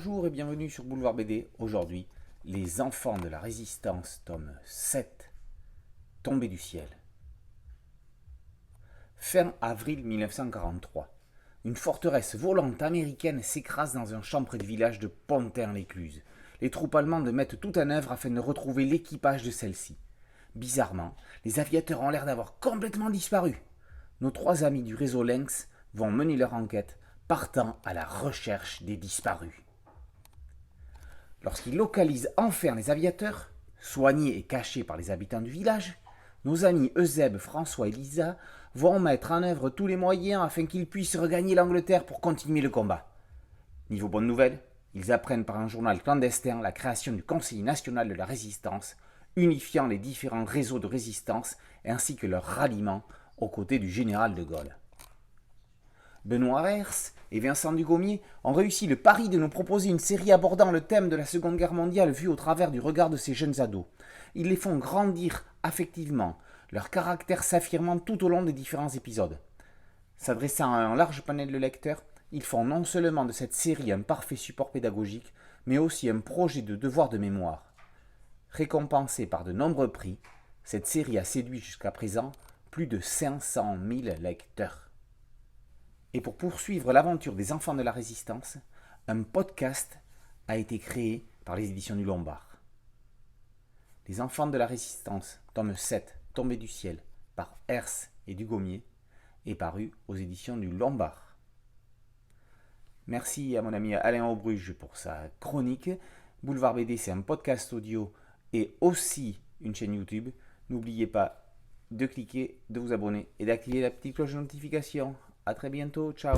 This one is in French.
Bonjour et bienvenue sur Boulevard BD. Aujourd'hui, Les Enfants de la Résistance, tome 7, Tombés du ciel. Fin avril 1943. Une forteresse volante américaine s'écrase dans un champ près du village de Pontin-l'Écluse. Les troupes allemandes mettent tout en œuvre afin de retrouver l'équipage de celle-ci. Bizarrement, les aviateurs ont l'air d'avoir complètement disparu. Nos trois amis du réseau Lynx vont mener leur enquête, partant à la recherche des disparus. Lorsqu'ils localisent enfin les aviateurs, soignés et cachés par les habitants du village, nos amis Eusèbe, François et Lisa vont mettre en œuvre tous les moyens afin qu'ils puissent regagner l'Angleterre pour continuer le combat. Niveau bonne nouvelle, ils apprennent par un journal clandestin la création du Conseil national de la résistance, unifiant les différents réseaux de résistance ainsi que leur ralliement aux côtés du général de Gaulle. Benoît Hers et Vincent Dugommier ont réussi le pari de nous proposer une série abordant le thème de la Seconde Guerre mondiale vue au travers du regard de ces jeunes ados. Ils les font grandir affectivement, leur caractère s'affirmant tout au long des différents épisodes. S'adressant à un large panel de lecteurs, ils font non seulement de cette série un parfait support pédagogique, mais aussi un projet de devoir de mémoire. Récompensée par de nombreux prix, cette série a séduit jusqu'à présent plus de 500 000 lecteurs. Et pour poursuivre l'aventure des enfants de la Résistance, un podcast a été créé par les éditions du Lombard. Les enfants de la Résistance, tome 7, Tombés du ciel, par Hers et Dugommier, est paru aux éditions du Lombard. Merci à mon ami Alain Aubruge pour sa chronique. Boulevard BD, c'est un podcast audio et aussi une chaîne YouTube. N'oubliez pas de cliquer, de vous abonner et d'activer la petite cloche de notification. A très bientôt, ciao.